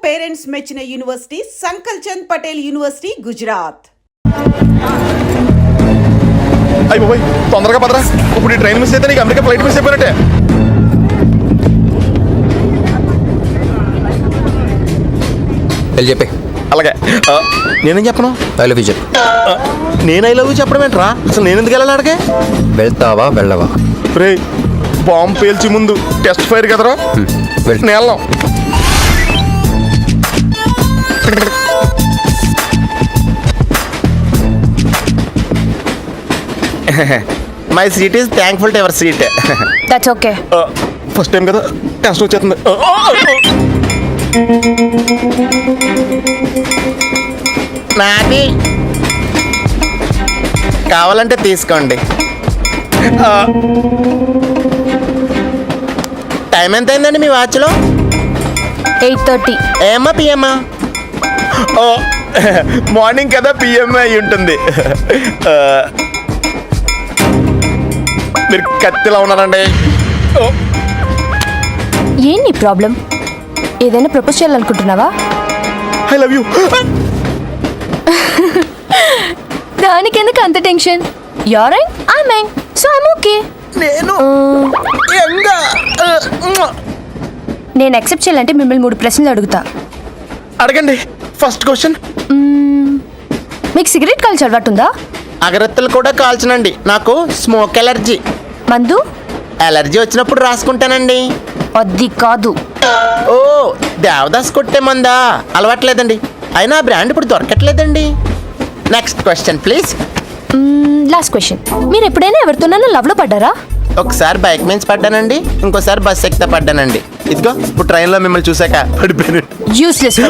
Parents మెచ్చిన university సంకల్ Chand Patel university Gujarat. అయ్యి బాబోయ్, తొందరగా పదరా. ఇప్పుడు ఈ ట్రైన్ మిస్ అయితే నీకు అమెరికా ఫ్లైట్ మిస్ అయిపోయినట్టే. వెళ్ళి చెప్పే. అలాగే. నేనేం చెప్పను? ఐ లవ్ యూ చెప్పు. నేను ఐ లవ్ యూ చెప్పడం ఏంట్రా? అసలు నేను ఎందుకు వెళ్ళాలి అడిగే? వెళ్తావా వెళ్ళవా? రే, బాంబు పేల్చి ముందు టెస్ట్ ఫైర్ కదరా. నేను వెళ్ళాం. My seat is thankful to ever seat. That's okay. First time కదా, టెన్షన్ వచ్చేస్తుంది. నాది కావాలంటే తీసుకోండి. టైం ఎంత అయిందండి మీ వాచ్లో? 8:30. ఏమా పిఎమ్మా? ఓ, మార్నింగ్ కదా, పిఎం అయి ఉంటుంది. మీరు కత్తిలా ఉన్నారండి. ఏంటి ప్రాబ్లం? ఏదైనా ప్రపోజ్ చేయాలనుకుంటున్నావా? I love you. దానికి ఎందుకు అంత tension? You're right, I mean, so I'm okay. నేను నేను యాక్సెప్ట్ చేయాలంటే మిమ్మల్ని 3 ప్రశ్నలు అడుగుతా. అడగండి. ఫస్ట్ క్వశ్చన్, మీకు సిగరెట్ కాల్చి అలవాటు ఉందా? అగరత్తులు కూడా కాల్చనండి. నాకు స్మోక్ ఎలర్జీ. మందు? ఎలర్జీ వచ్చినప్పుడు రాసుకుంటానండి. అది కాదు. ఓ, దేవదాస్ కొట్టే మందా? అలవాట్లేదండి. అయినా బ్రాండ్ ఇప్పుడు దొరకట్లేదండి. Next question please. Last question, మీరు ఎప్పుడైనా ఎవరితోనైనా లవ్లో పడ్డారా? ఒకసారి బైక్ మీద పడ్డానండి, ఇంకోసారి బస్ ఎక్కితే పడ్డానండి. ఇదిగో ఇప్పుడు ట్రైన్లో మిమ్మల్ని చూసాక పడిపోయాను. యూస్లెస్.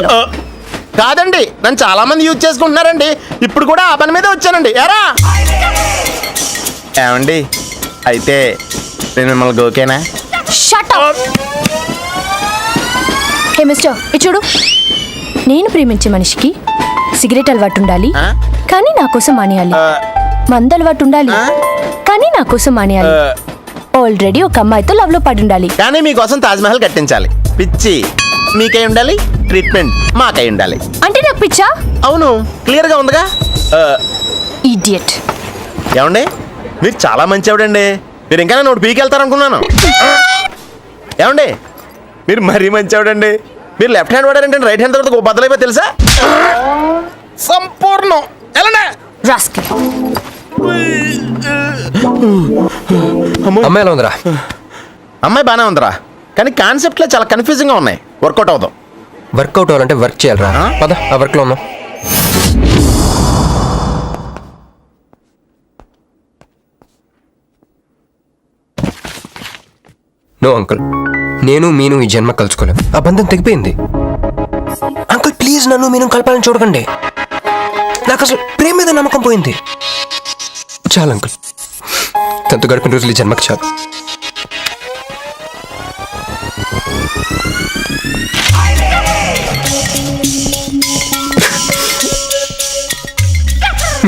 కాదండి, నన్ను చాలా మంది యూజ్ చేసుకుంటున్నారండి. ఇప్పుడు కూడా ఆ పని మీద వచ్చానండి. ఎరా ఏమండి, అయితే నేను మిమ్మల్ని ఓకేనా? Shut up. హే మిస్టర్, ఇది చూడు. నేను ప్రేమించే మనిషికి సిగరెట్ అలవాటు ఉండాలి, కానీ నా కోసం మానేయాలి. మందు అలవాటు ఉండాలి, కానీ నా కోసం మానేయాలి. ఆల్రెడీ ఒక అమ్మాయితో లవ్ లో పడి ఉండాలి, కానీ మీకోసం తాజ్మహల్ కట్టించాలి. పిచ్చి మీకై ఉండాలి, ట్రీట్మెంట్ మాకై ఉండాలి. అంటే నాకు పిచ్చా? అవును, క్లియర్గా ఉందిగా. ఇడియట్. ఏమండి, మీరు చాలా మంచివాడండి. మీరు ఇంకా నన్ను పీకి వెళ్తారనుకున్నాను. ఏమండి, మీరు మరీ మంచివాడండి. మీరు లెఫ్ట్ హ్యాండ్ వాడారంటే రైట్ హ్యాండ్ తర్వాత బద్దలైపోయి తెలుసా? సంపూర్ణం. ఎలానే అమ్మాయి ఎలా ఉందిరా? అమ్మాయి బాగానే ఉందిరా, కానీ కాన్సెప్ట్లో చాలా కన్ఫ్యూజింగ్గా ఉన్నాయి. వర్కౌట్ అవుతాం. వర్కౌట్ అవ్వాలంటే వర్క్ చేయాలరా. పద, ఆ వర్క్లో ఉన్నాం. నో అంకుల్, నేను మీను ఈ జన్మ కలుసుకోలేం. ఆ బంధం తెగిపోయింది. అంకుల్ ప్లీజ్, నన్ను మీను కలపాలని చూడకండి. నాకు అసలు ప్రేమ మీద నమ్మకం పోయింది. చాలు అంకుల్, తనతో గడిపిన రోజులు ఈ జన్మకి చాలు.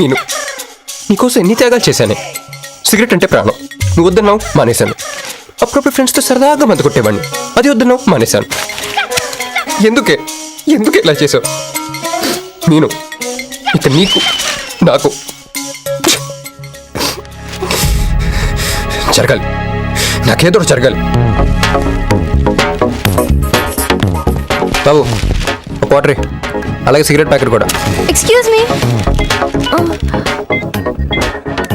నేను నీకోసం ఎన్ని త్యాగాలు చేశానే. సిగరెట్ అంటే ప్రాణం, నువ్వు వద్దన్నావు, మానేశాను. అప్పుడప్పుడు ఫ్రెండ్స్తో సరదాగా మందు కొట్టేవాడిని, అది వద్దన్నావు, మానేశాను. ఎందుకే ఇలా చేసావు? నేను ఇక నీకు నాకు జరగాలి, నాకేదో జరగాలి. బాబు, ఒక వాటర్, అలాగే సిగరెట్ ప్యాకెట్ కూడా. Excuse me.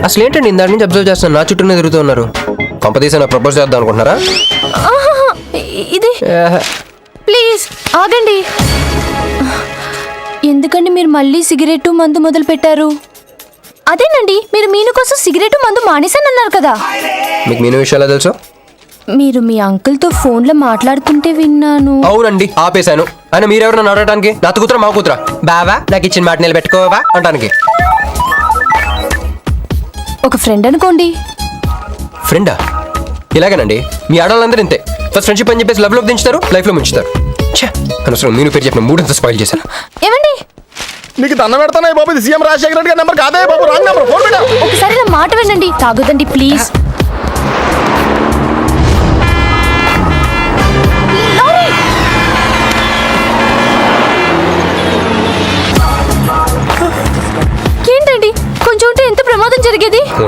అసలు ఏంటండి ఇందాక నుంచి అబ్జర్వ్ చేస్తాను, నా చుట్టూనే తిరుగుతూ ఉన్నారు. కంపతీసా నా ప్రపోజ్ చేద్దాం అనుకుంటున్నారా? ఇది ప్లీజ్ ఆగండి. ఎందుకండి మీరు మళ్ళీ సిగరెట్ మందు మొదలు పెట్టారు? అదేనండి, మీరు మీను కోసం సిగరెట్ మందు మానేశానన్నారు కదా. మీకు మీను విషయాలు తెలుసు? మీరు మీ అంకుల్తో ఫోన్లో మాట్లాడుతుంటే విన్నాను. అవునండి, ఆపేశాను. ఆయన మీరెవరు నన్ను అడగడానికి? నా కూతురా మా కూతురా? బావా నాకు ఇచ్చిన మాట నిలబెట్టుకోవా అంటానికి. ఒక ఫ్రెండ్ అనుకోండి. ఫ్రెండా? ఇలాగేనండి, మీ ఆడవాళ్ళందరూ ఇంతే. ఫస్ట్ ఫ్రెండ్షిప్ అని చెప్పేసి లవ్లోకి దించుతారు, లైఫ్లో ముంచుతారు. అనవసరం మీను పేరు చెప్పిన మూడంతా స్పాయిల్ చేశారు. ఏమండి, నీకు దండం పెడతానే బాబు, ఇది సీఎం రాజశేఖర రెడ్డి గారి నెంబర్ కాదే బాబు, రాంగ్ నెంబర్. ఫోన్ పెట్టా. ఒకసారి నా మాట వినండి. తాగొద్దండి ప్లీజ్.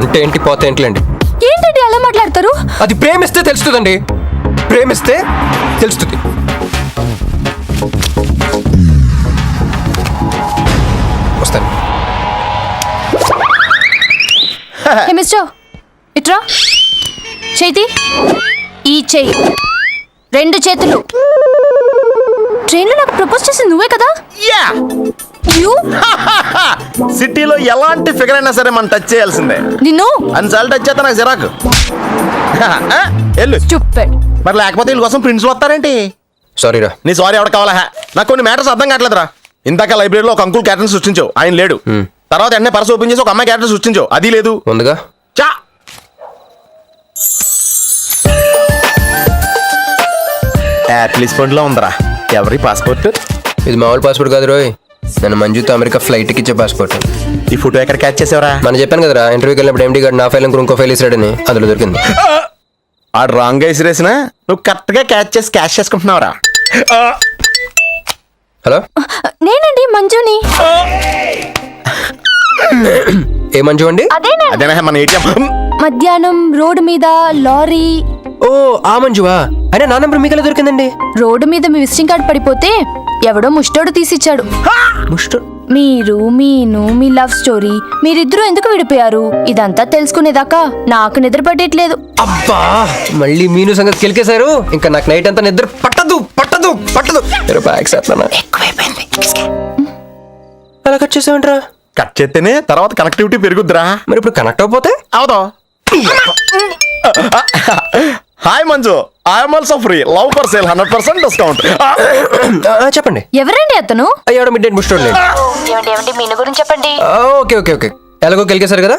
ఉంటే ఏంటి పోతే ఏంటిలేండి. ఏంటండి అలా మాట్లాడతారు? అది ప్రేమిస్తే తెలుస్తుందండి, ప్రేమిస్తే తెలుస్తుంది. వస్తాను. హే మిస్టర్, ఇట్రా. చేతి ఈ చెయ్యి, 2 చేతులు. ట్రైన్లో నాకు ప్రపోజ్ చేసింది నువ్వే కదా? యా యూ సిటీలో ఎలాంటి ఫిగర్ అయినా సరే మనం టచ్ చేయాల్సిందే. నిన్ను అన్నిసార్లు టచ్ చేస్తా నాకు చిరాకు. వెళ్ళు. స్టూపిడ్. మరి లేకపోతే వీళ్ళ కోసం ప్రిన్స్ వస్తారేంటి? సారీ రా. నీ సారీ ఎవడ కావాలా? నాకు కొన్ని మ్యాటర్స్ అర్థం కావట్లేదురా. ఇందాక లైబ్రరీలో ఒక అంకుల్ క్యారెక్టర్ సృష్టించావు, ఆయన లేడు. తర్వాత ఎన్నే పర్స్ ఓపెన్ చేసి ఒక అమ్మాయి క్యారెక్టర్ సృష్టించావు, అది లేదు. ముందుగా చా యాప్లిస్ ఫండ్లో ఉందరా. ఎవరి పాస్పోర్ట్? ఇది మామూలు పాస్పోర్ట్ కాదు రోయ్, నన్ను మంజుతో అమెరికా ఫ్లైట్కి ఇచ్చే పాస్పోర్ట్. ఈ ఫోటో ఎక్కడ క్యాచ్ చేసావరా? మనం చెప్పాను కదరా, ఇంటర్వ్యూకి వెళ్ళినప్పుడు ఎండి గారు నా ఫైల్ ఇంకో ఫైల్ ఇస్తాడని, అందులో దొరికింది. ఆ రాంగ్ గా ఇసిరేసినా నువ్వు కరెక్ట్ గా క్యాచ్ చేసి క్యాష్ చేసుకుంటున్నావురా. హలో, నేనండి మంజుని. ఏ మంజు అండి? అదేనా మన ఏటీఎం? మధ్యాహ్నం రోడ్డు మీద లారీ. ఓ ఆ మంజువా? అయినా నా నెంబర్ మీకు ఎలా దొరికిందండి? రోడ్డు మీద మీ విజిటింగ్ కార్డ్ పడిపోతే ఎవడో ముష్టోడు తీసిచ్చాడు. ముష్ట మీరు మీను మీ లవ్ స్టోరీ, మీరిద్దరూ ఎందుకు విడిపోయారు ఇదంతా తెలుసుకునేదాకా నాకు నిద్ర పట్టేట్లేదు. అబ్బా, మళ్ళీ మీను సంగతి కెలికేశారు. ఇంకా నాకు నైట్ అంతా నిద్ర పట్టదు పట్టదు పట్టదు. ఎక్కువైపోయింది. అలా కట్ చేసామంటరా? కట్ చేస్తేనే తర్వాత కనెక్టివిటీ పెరుగుద్దిరా. మరి ఇప్పుడు కనెక్ట్ అయిపోతే అవుదా? Hi Manju, I'm also free. Love for sale 100% discount. చెప్పండి. ఎవరండి అతను? అయ్యాడు మిడ్ నైట్ ముస్టోడ్ ఏమండి మీను గురించి చెప్పండి. ఓకే ఓకే ఓకే, ఎలాగో కెలికేశారు కదా.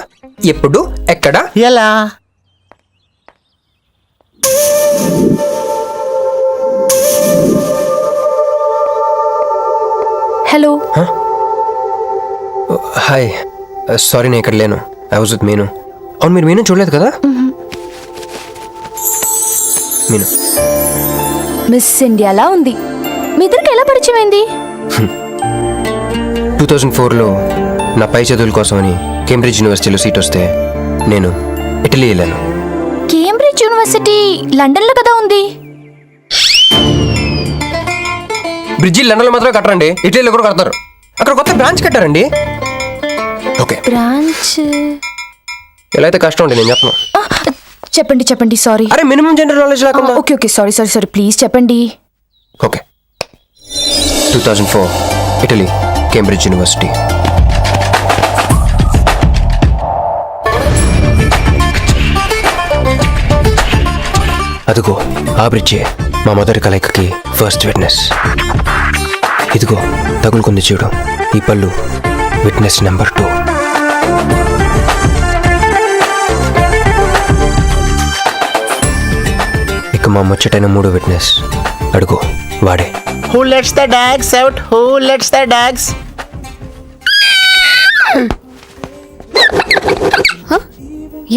ఎప్పుడు ఎక్కడ ఎలా? హలో. హాయ్, సారీ నేను ఇక్కడ లేను. ఐ వాజ్ విత్ మీను. అవును, మీరు మీను చూడలేదు కదా? మీను మిస్ ఇండియాలా ఉంది. మీ ఇద్దరికి ఎలా పరిచయం అయింది? 2004లో నా పై చదువుల కోసమని కేంబ్రిడ్జ్ యూనివర్సిటీలో సీట్ వస్తే నేను ఇటలీ వెళ్ళాను. కేంబ్రిడ్జ్ యూనివర్సిటీ లండన్లో కదా ఉంది. బ్రిడ్జి లండన్లో మాత్రమే కట్టరండి, ఇటలీలో కూడా కడతారు. అక్కడ కొత్త బ్రాంచ్ కట్టారండి. ఓకే, బ్రాంచ్ ఎలా అయితే కష్టం అండి, నేను చెప్పను. చెప్పండి చెప్పండి. సారీ. అరే మినిమం జనరల్ నాలెడ్జ్ లేకుండా. Okay okay, sorry sorry sorry, please చెప్పండి. Okay, 2004 Italy, Cambridge university. అదిగో ఆ బ్రిడ్జే మా మొదటి కలయికకి ఫస్ట్ విట్నెస్. ఇదిగో తగులుకుంది చూడు ఈ పళ్ళు, విట్నెస్ నెంబర్ 2. ఇక మా ముచ్చటైన 3 విట్నెస్ అడుగు వాడే. Who lets the dogs out? Who lets the dogs?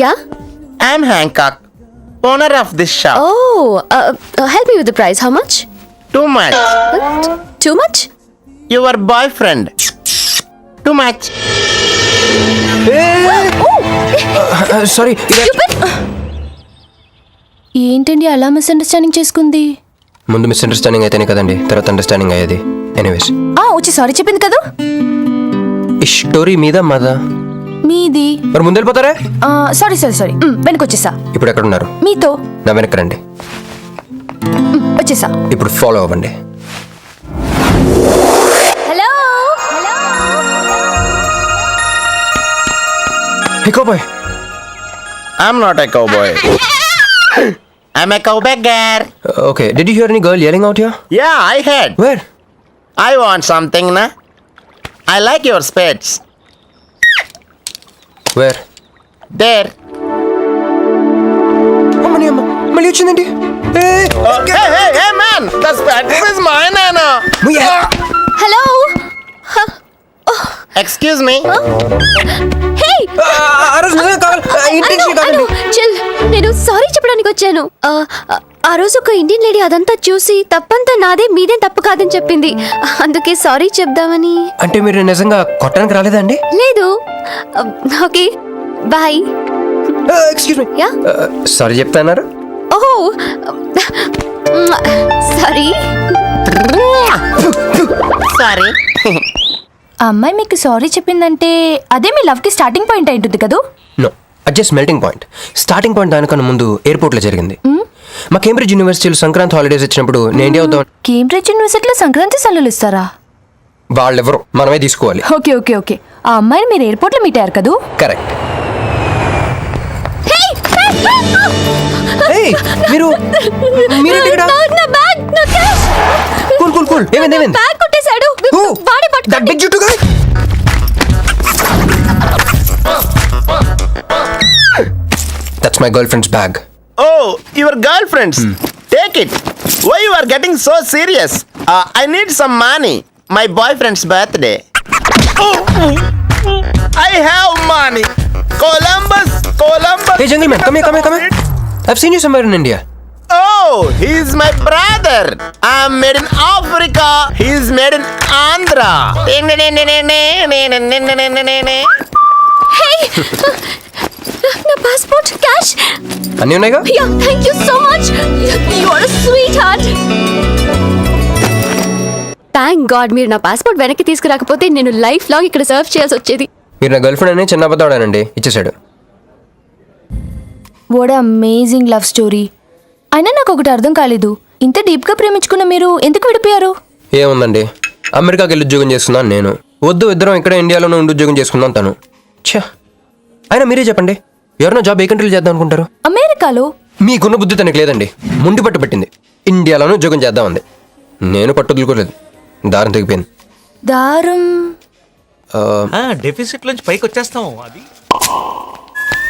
Yeah? I'm Hancock, owner of this shop. Oh, help me with the price. How much? Too much. Too much? Your boyfriend. Too much. Sorry. ఏంటండి అలా misunderstanding చేసుకుంది? ముందు misunderstanding అయితేనే కదండి తర్వాత understanding అయ్యేది. Anyways, వచ్చి sorry చెప్పింది కదా. ఈ స్టోరీ మీద మాదా? మీది. మరి ముందు వెళ్ళిపోతారా? సారీ సారీ సారీ, వెనకొచ్చేసా. ఇప్పుడు ఎక్కడ ఉన్నారు? మీతో. నా వెనక్కి రండి. వచ్చేసా. ఇప్పుడు ఫాలో అవ్వండి. Hello. Hey cowboy. I'm not a cowboy. I'm a cowbagger. Okay, did you hear any girl yelling out here? Yeah, I heard. Where? I want something, na? I like your spades. Where? There. అమ్మని అమ్మ, మళ్ళీ వచ్చిందండి. Hey, man! The spades is mine, Anna. Hello? Excuse me. Hey! ఆ రోజు నిజంగా కావాలి, intention కాదండి. Chill. నేను సారీ చెప్పడానికి వచ్చాను. ఆ రోజు ఒక ఇండియన్ లేడీ అదంతా చూసి తప్పంతా నాదే, మీదేం తప్పు కాదని చెప్పింది. అందుకే సారీ చెప్దామని. అంటే మీరు నిజంగా కొట్టడానికి రాలేదా అండి? లేదు. Okay, bye. Excuse me yeah sorry చెప్తాన్నారు. ఓహో సారీ. సారీ. ఆ అమ్మాయి మీకు సారీ చెప్పిందంటే అదే మీ లవ్కి స్టార్టింగ్ పాయింట్ అయి ఉంటుంది కదా? నో, అది just melting point. Starting point దానికన్నా ముందు ఎయిర్పోర్ట్లో జరిగింది. మా కేంబ్రిడ్జ్ యూనివర్సిటీలో సంక్రాంతి హాలిడేస్ వచ్చినప్పుడు నేను ఇండియా వద్దాం. కేంబ్రిడ్జ్ యూనివర్సిటీలో సంక్రాంతి సెలవులు ఇస్తారా? వాళ్ళెవరో మనమే తీసుకోవాలి. Okay okay okay. ఆ అమ్మాయిని మీరు ఎయిర్పోర్ట్లో మీట్ అయ్యారు కదా? కరెక్ట్. మీరు మీరేంటి ఇక్కడ? నా బ్యాగ్, నా క్యాష్. Cool cool cool. ఏమైంది ఏమైంది? బ్యాగ్ కొట్టేశాడు. వాడే దట్ పట్టుకోండి. బిగ్ జుట్టు guy. That's my girlfriend's bag. Oh, your girlfriends. Take it. Why you are getting so serious? I need some money. My boyfriend's birthday. I have money. Columbus. Hey gentleman, come here. I've seen you somewhere in India. Oh, he's my brother. I'm made in Africa. He's made in Andhra. నా passport, cash. అన్నీ ఉన్నాయిగా? Yeah, thank you so much. You are a sweetheart. Thank God మీరు నా passport వెనక్కి తీసుకురాకపోతే నేను life long ఇక్కడ serve చేయాల్సి వచ్చేది. మీరు నా గర్ల్ ఫ్రెండ్ అని చిన్న అబద్ధాడానండి, ఇచ్చేసాడు. What amazing love story. అయినా నాకు ఒకటి అర్థం కాలేదు, ఇంత డీప్గా ప్రేమించుకున్న మీరు ఎందుకు విడిపోయారు? ఏముందండి, అమెరికాకి వెళ్ళి ఉద్యోగం చేస్తున్నాను నేను. వద్దు, ఇద్దరం ఇక్కడ ఇండియాలోనే ఉండి ఉద్యోగం చేసుకుందాం తను. ఛా, అయినా మీరే చెప్పండి, ఎవరైనా జాబ్ ఏ కంట్రీలో చేద్దాం అనుకుంటారు? అమెరికాలో? మీకున్న బుద్ధి తనకి లేదండి. ముండి పట్టు పెట్టింది, ఇండియాలోనే ఉద్యోగం చేద్దామంది. నేను పట్టుదలుకోలేదు, దారం తెగిపోయింది. దారం డెఫిసిట్ నుంచి పైకి వచ్చేస్తాం. అది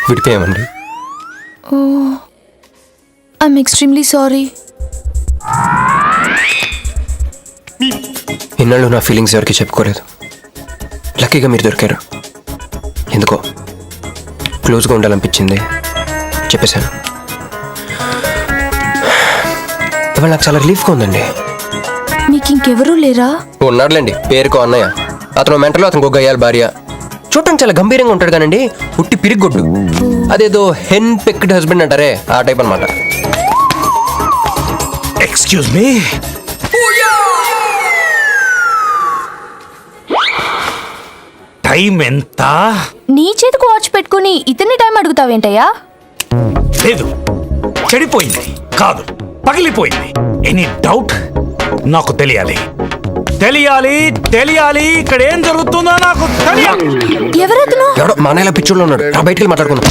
విడిపోయామండి. I'm extremely sorry. ఇన్నాళ్ళు నా ఫీలింగ్స్ ఎవరికి చెప్పుకోలేదు. లక్కీగా మీరు దొరికారు. ఎందుకో క్లోజ్గా ఉండాలనిపించింది, చెప్పేశాను. ఇవాళ నాకు చాలా రిలీఫ్గా ఉందండి. మీకు ఇంకెవరూ లేరా? ఉన్నాడులేండి, పేరుకో అన్నయ్య. అతను మెంటలో, అతను గొయ్యాలి భార్య. చూడటానికి చాలా గంభీరంగా ఉంటాడు కానండి, ఉట్టి పిరిగొడ్డు. అదేదో హెన్ పెక్డ్ హస్బెండ్ అంటారే, ఆ టైప్ అనమాట. Excuse me. టైం ఎంత? నీ చేతికి వాచ్ పెట్టుకుని ఇతన్ని టైం అడుగుతావేంటయ్యా? లేదు, చెడిపోయింది కాదు, పగిలిపోయింది. Any doubt? నాకు తెలియాలి. ఇక్కడ ఏం జరుగుతుందో నాకు తెలియాలి. ఎవరతను? ఎవడో మా అన్నయ్యలా పిచ్చోళ్ళు ఉన్నాడు, రా బయటికి వెళ్ళి మాట్లాడుకుందాం.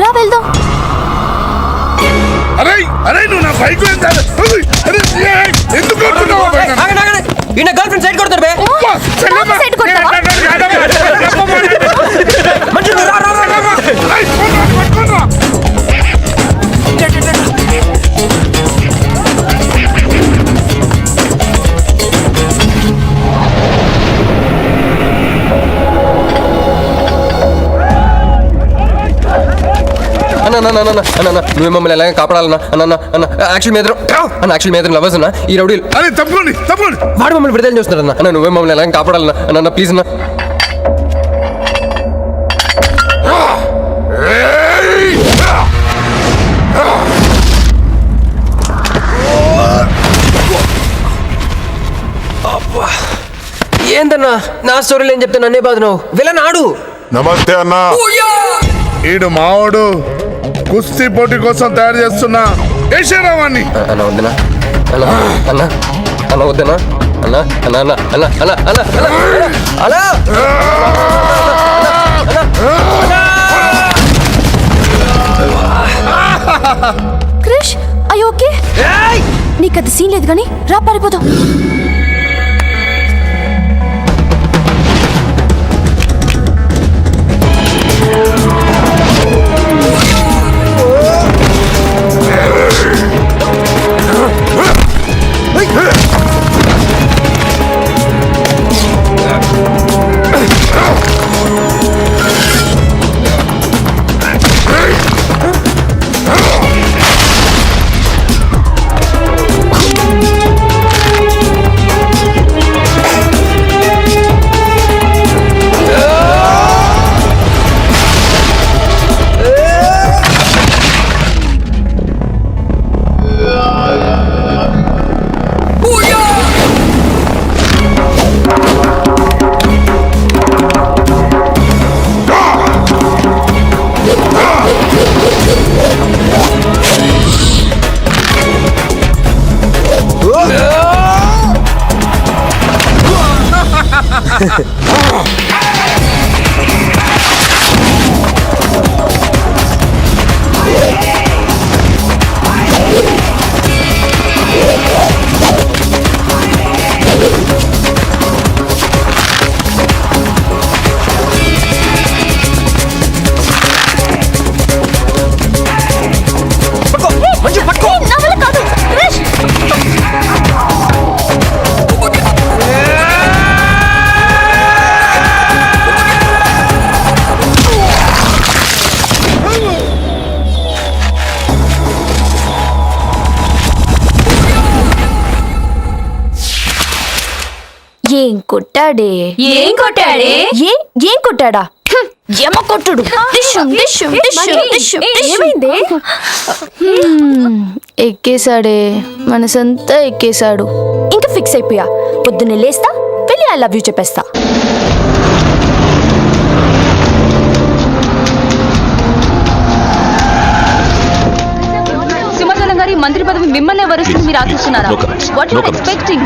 రా వెళ్దాం. నువ్వు నా బైక్ ఎందుకు ఈయన గర్ల్ ఫ్రెండ్ సైడ్ కొడతారు బే. సైడ్ కొడతావా? నువ్వు మమ్మల్ని ఎలాగ కాపాడాలన్నా అన్న యాక్చువల్ మీద లవర్స్ అన్న ఈ రౌడీలు. అరే తప్పండి వాడు మమ్మల్ని విడుదల చేస్తున్నాడు అన్న నువ్వే మమ్మల్ని ఎలాగ కాపాడాలన్నా అన్న ప్లీజ్ అన్న. ఏందన్నా నా స్టోరీలు ఏం చెప్తే నన్నే బాధ నువ్వు విలనాడు. నమస్తే అన్నా. ఈడు మావాడు కుస్తీ పోటీ కోసం తయారు చేస్తున్నా యశరావాణ్ణి. అన్న వద్దనా అన్న వద్దనా అన్న అన్న అన్న అన్న అన్న అన్న అన్న క్రిష్ అయ్యో ఓకే, నీకు అది సీన్ లేదు కానీ రా పారిపోదాం. ఏం కొట్టాడే ఏం కొట్టాడే? ఏం కొట్టాడా ఏమ కొట్టుడు డిష్షుం, డిష్షుం, డిష్షుం, డిష్షుం, డిష్షుం. ఎక్కేశాడే మనసంతా ఎక్కేశాడు. ఇంకా ఫిక్స్ అయిపోయా, పొద్దున్నే లేస్తా వెళ్ళి ఐ లవ్ యూ చెప్పేస్తా. సింహాచలం గారి మంత్రి పదవి మిమ్మల్ని వరుస్తుంది మీరు ఆశిస్తున్నారా? What you expecting?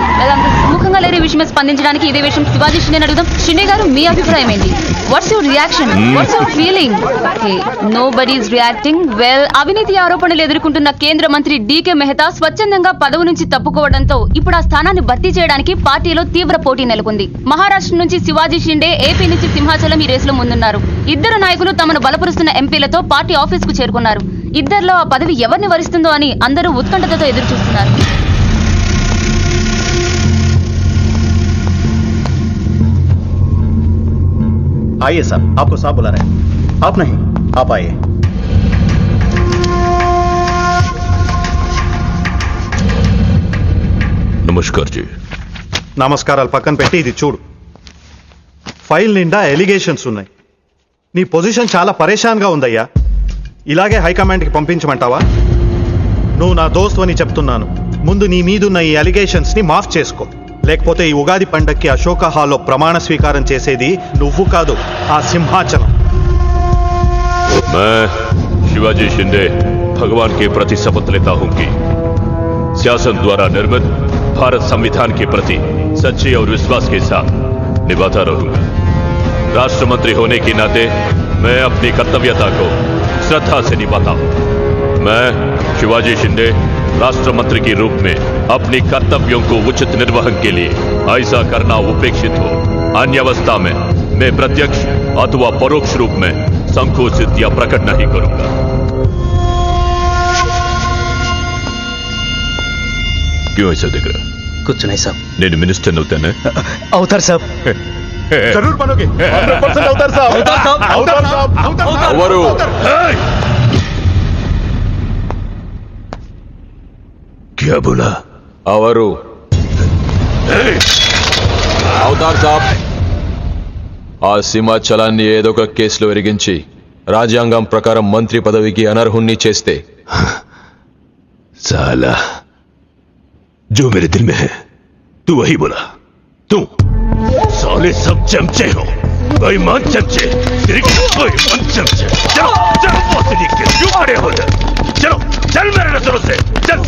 ముఖంగా లేని విషయమే స్పందించడానికి ఇదే విషయం శివాజీ షిండే అడుగుదాం. షిండే గారు మీ అభిప్రాయం ఏంటి? What's your reaction? What's your feeling? Okay, nobody is reacting. Well, అవినీతి ఆరోపణలు ఎదుర్కొంటున్న కేంద్ర మంత్రి డీకే మెహతా స్వచ్ఛందంగా పదవి నుంచి తప్పుకోవడంతో ఇప్పుడు ఆ స్థానాన్ని భర్తీ చేయడానికి పార్టీలో తీవ్ర పోటీ నెలకొంది. మహారాష్ట్ర నుంచి శివాజీ షిండే, ఏపీ నుంచి సింహాచలం ఈ రేసులో ముందున్నారు. ఇద్దరు నాయకులు తమను బలపరుస్తున్న ఎంపీలతో పార్టీ ఆఫీస్ కు చేరుకున్నారు. ఇద్దరిలో ఆ పదవి ఎవరిని వరిస్తుందో అని అందరూ ఉత్కంఠతతో ఎదురు చూస్తున్నారు. आइए साहब, आपको साहब बुला रहे हैं. आप नहीं, आप आइए. నమస్కార్ జీ. నమస్కారాలు పక్కన పెట్టి ఇది చూడు. ఫైల్ నిండా ఎలిగేషన్స్ ఉన్నాయి. నీ పొజిషన్ చాలా పరేషాన్గా ఉందయ్యా. ఇలాగే హైకమాండ్కి పంపించమంటావా? నువ్వు నా దోస్తు అని చెప్తున్నాను. ముందు నీ మీదున్న ఈ అలిగేషన్స్ని మాఫ్ చేసుకో. లేకపోతే ఈ ఉగాది పండక్కి అశోక హాల్లో ప్రమాణ స్వీకారం చేసేది నువ్వు కాదు, ఆ సింహాచలం. मैं शिवाजी शिंदे भगवान के प्रति शपथ लेता हूं कि शासन द्वारा निर्मित भारत संविधान के प्रति सच्चे और विश्वास के साथ निभाता रहूंगा. राष्ट्र मंत्री होने के नाते मैं अपनी कर्तव्यता को श्रद्धा से निभाता हूं. मैं शिवाजी शिंदे राष्ट्र मंत्री के रूप में अपनी कर्तव्यों को उचित निर्वहन के लिए ऐसा करना उपेक्षित हो. अन्य अवस्था में मैं प्रत्यक्ष अथवा परोक्ष रूप में संकोचित या प्रकट नहीं करूंगा. क्यों ऐसा दिख रहा? कुछ नहीं साहब. నేను మినిస్టర్ అవుతానే? అవుతారు సాబ్. जरूर बनोगे. 100% అవుతారు సాబ్. అవుతారు సాబ్. ఎవరు? क्या बोला? అవరు అవతార్ సాబ్, ఆ సింహాచలాన్ని ఏదో ఒక కేసులో ఎరిగించి రాజ్యాంగం ప్రకారం మంత్రి పదవికి అనర్హుణ్ణి చేస్తే साला जो मेरे दिल में है तू वही बोला. तू साले सब चमचे हो, बेईमान चमचे, तेरे बेईमान चमचे. चलो चलो बहुत लिख के क्यों खड़े हो जाए? चलो चल मेरे नजरों से चल.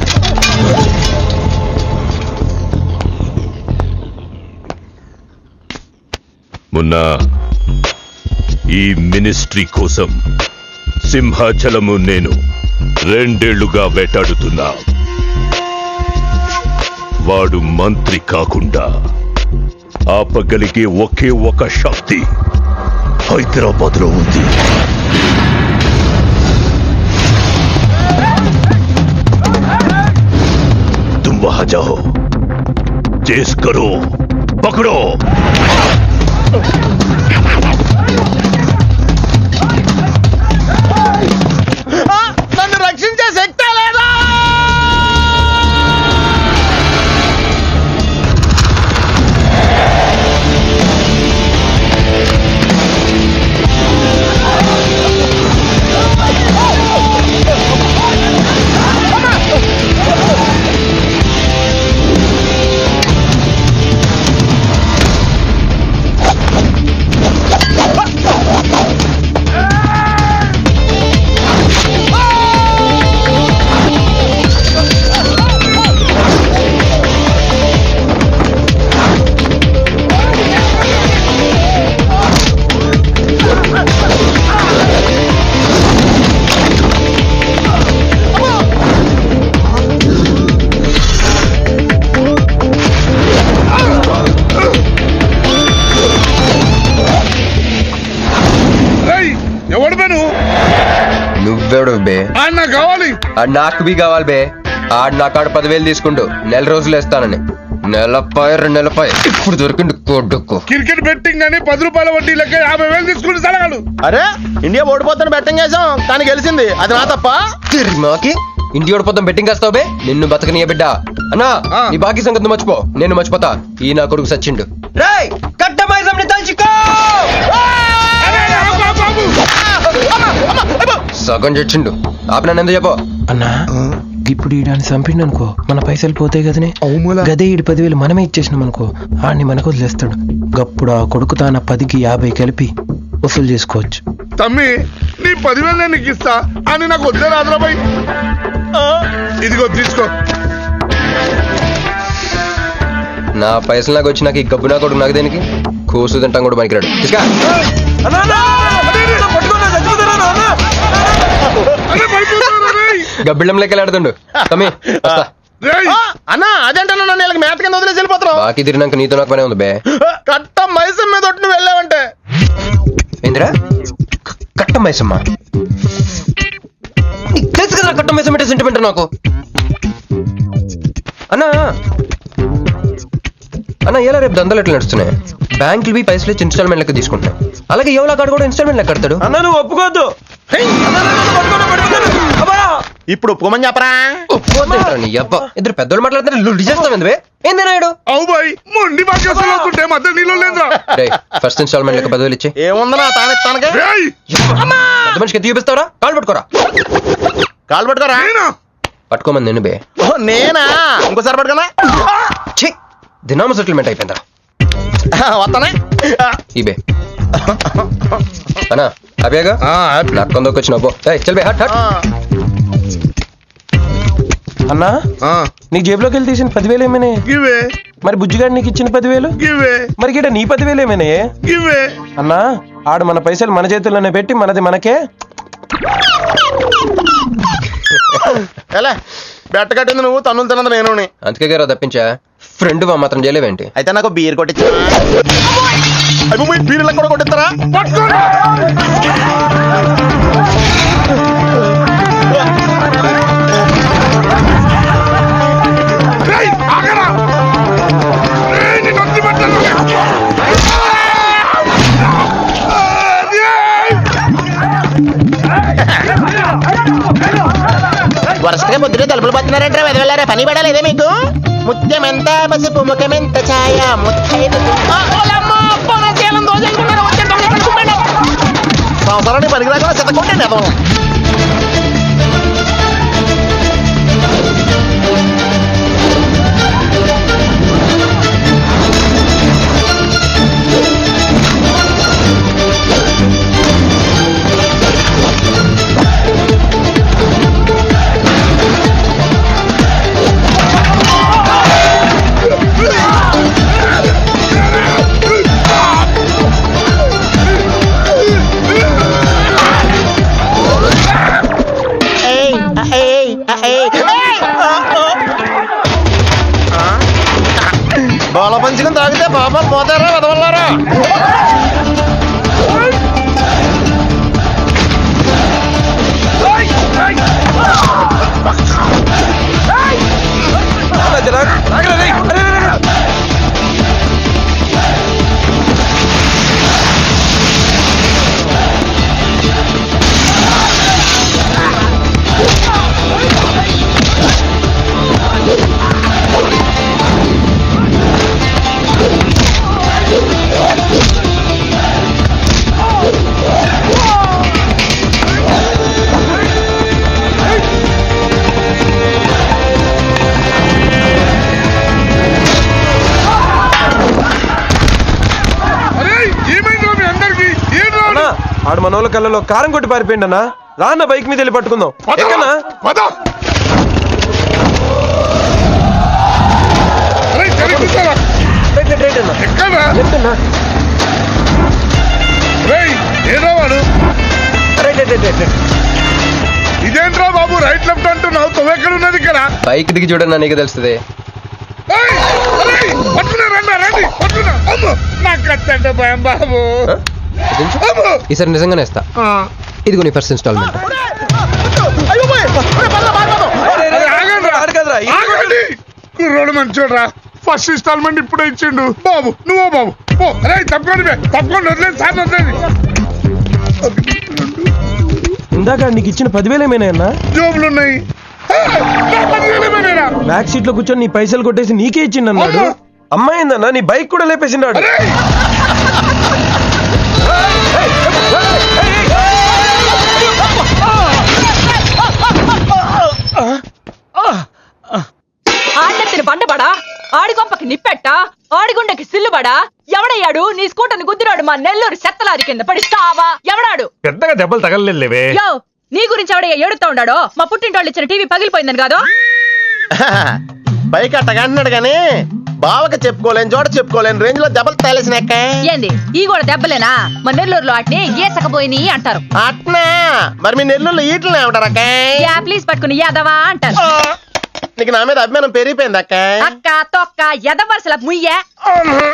मुन्ना, ఈ మినిస్ట్రీ కోసం సింహాచలము నేను 2 ఏళ్లుగా వేటాడుతున్నా. వాడు మంత్రి కాకుండా ఆపగలిగే ఒకే ఒక శక్తి హైదరాబాద్ లో ఉంది. तुम वहां जाओ, चेस करो, पकड़ो. నన్ను రక్షించే శక్తి లేదా? ఎందుకు బే? ఆయన నాకు కావాలి. ఆడు నాకు బి కావాలి బే. ఆడు నా కాడ 10,000 తీసుకుంటూ నెల రోజులు వేస్తానని. నెలపై 2 నెలపై ఇప్పుడు దొరికిండు కొడుకు. క్రికెట్ బెట్టింగ్ అని 10 రూపాయల వడ్డీ లెక్క 50,000 తీసుకుని సలగాడు. అరే ఇండియా ఓడిపోతాను బెట్టింగ్ వేసాం కానీ గెలిచింది, అది నా తప్ప. మాకి ఇంటి ఓడిపోతాం బెట్టింగ్ వేస్తావు బే. నిన్ను బతకనియ బిడ్డ. అన్నా నీ బాకీ సంగతి నువ్వు మర్చిపో, నేను మర్చిపోతా. ఈ నా కొడుకు సచ్చిండు. రేయ్ కట్టమైజంని తలుచుకో. సగం చచ్చిండు. ఆపిన ఎందుకు చెప్పు అన్నా. ఇప్పుడు ఈడాన్ని చంపిండు అనుకో మన పైసలు పోతాయి కదనే. గదే ఈడు 10,000 మనమే ఇచ్చేసినాం అనుకో ఆడిని మనకు వదిలేస్తాడు. గప్పుడు ఆ కొడుకు తాన 10కి 50 కలిపి వసూలు చేసుకోవచ్చు. తమ్మి నీ 10,000 నేను నీకు ఇస్తా అని నాకు వద్దే రాదురాబాయ్. ఇదిగో తీసుకో. నా పైసలు నాకు వచ్చి నాకు ఈ గబ్బు నా కొడుకు నాకు దేనికి కోసు తింటాం కూడా పనికిరాడు. గబ్బిళ్ళం లెక్కలు ఆడుతుండు. తమ్మి వస్తా. అన్నా అదేంటన్నా నన్ను వీళ్ళకి మేత కింద వదిలేసి వెళ్ళిపోతున్నావు. బాకీ తిరిగినాక నీతో నాకు పనే ఉంది బే. కట్ట మైసం మీద ఒట్టు నువ్వు వెళ్ళావంటే. ఏందిరా కట్ట మైసమ్మా? నీకు తెలుసు కదా కట్ట మైసం అంటే సెంటిమెంట్ నాకు. అన్నా అన్న ఎలా రేపు దందాలు ఎట్లా నడుస్తున్నాయి? బ్యాంకులు బి పైసలు ఇచ్చి ఇన్స్టాల్మెంట్ లెక్క తీసుకుంటున్నాయి. అలాగే ఎవలా కాడు కూడా ఇన్స్టాల్మెంట్ లెక్క కడతాడు. అన్న నువ్వు ఒప్పుకోవద్దు. ఇప్పుడు ఒప్పుకోమని చెప్పరా? ఇద్దరు పెద్దోళ్ళు మాట్లాడుతున్నారు. ఏంది నాయుడు ఫస్ట్ ఇన్స్టాల్మెంట్ లెక్క 10,000 ఇచ్చి ఏముందనా తానెత్తానగా పెద్ద మనిషికి ఎత్తి చూపిస్తావరా? కాళ్ళు పట్టుకోరా. కాలు పట్టుకోరా. పట్టుకోమని నేను బే. నేనా? ఇంకోసారి పట్టుకున్నా దినామ సెటిల్మెంట్ అయిపోయిందా? వస్తానే ఈ బే అన్నా హ్యాపీగా నాకు కొందరికి వచ్చిన చల్ హట్ హట్. అన్నా నీకు జేబులోకి వెళ్ళి తీసిన 10,000 ఏమైనా? మరి బుజ్జిగాడు నీకు ఇచ్చిన 10,000? మరి గిట నీ 10,000 ఏమైనా? అన్నా ఆడు మన పైసలు మన చేతుల్లోనే పెట్టి మనది మనకే బెట్ట కట్టింది నువ్వు, తన్నులు తిన్నది నేను. అందుకే గారు తప్పించా. ఫ్రెండ్ మాత్రం చేయలేవేంటి? అయితే నాకు బీర్ కొట్టించా. బీర్లకు కూడా కొట్టిస్తారా? వరుసగా ముద్దులు తలుపులు పడుతున్నారంటే వెదవెళ్ళారా? పని పడలేదే మీకు? ముత్యమెంత పసుపు ముఖమెంత ఛాయ సంవత్సరాన్ని పనికిరాకుండా చెత్తకుంటండి అదో. బాల పంచుకుని తాగితే పాపం పోతారా వదవల్లారా? ఆడు మనోళ్ళ కళ్ళలో కారం కొట్టి పారిపోయింది అన్న. రాన్న బైక్ మీద వెళ్ళి పట్టుకుందాం. ఇదేంట్రా బాబు రైట్ లెఫ్ట్ అంటున్నావు? తొవ్వెక్కడ ఉన్నది ఇక్కడ? బైక్ దిగి చూడన్నా నీకు తెలుస్తుంది. ఈసారి నిజంగానే ఇస్తా. ఇదిగో నీ ఫస్ట్ ఇన్స్టాల్మెంట్. అయ్యో పోయ్. ఒరే, పర్రా, పారిపోదాం. అరే, ఆగండి. కుర్రోడు మంచోడ్రా. ఫస్ట్ ఇన్స్టాల్మెంట్ ఇప్పుడే ఇచ్చిండు. బాబు నువ్వు బాబు ఓ అరే తప్పకుండా వదిలేదు సార్ వదిలేదు. ఇందాక నీకు ఇచ్చిన 10,000 ఏమైనా జోబులు ఉన్నాయి. బ్యాక్ సీట్ లో కూర్చొని నీ పైసలు కొట్టేసి నీకే ఇచ్చిండు అన్నాడు. అమ్మాయిందన్నా నీ బైక్ కూడా లేపేసినాడు. ఆడెత్తిన బండబడా, ఆడి కొంపకి నిప్పెట్ట, ఆడిగుండెకి సిల్లుబడా, ఎవడయ్యాడు నీ స్కూటర్ని గుద్దిరాడు మా నెల్లూరు చెత్తలారి కింద పడిస్తావా? ఎవడాడు? పెద్దగా దెబ్బలు తగలలేవే. యో నీ గురించి ఎవడయ్యా ఏడుతా ఉన్నాడో? మా పుట్టింటోళ్ళు ఇచ్చిన టీవీ పగిలిపోయిందని కాదు. పైకి అట్టగా అంటున్నాడు కానీ బావకి చెప్పుకోలేని చోట చెప్పుకోలేని రేంజ్ లో దెబ్బలు తేలేసినాక. ఏంది ఈ కూడా దెబ్బలేనా? మా నెల్లూరులో వాటిని గీచకపోయినాయి అంటారు. అట్నా మరి మీ నెల్లూరులో ఈటలు ఏమంటారక్క? ప్లీజ్ పట్టుకుని యాదవా అంటారు. నీకు నా మీద అభిమానం పెరిగిపోయింది అక్క. అక్క తొక్క ఎదవలసల ముయ్యే.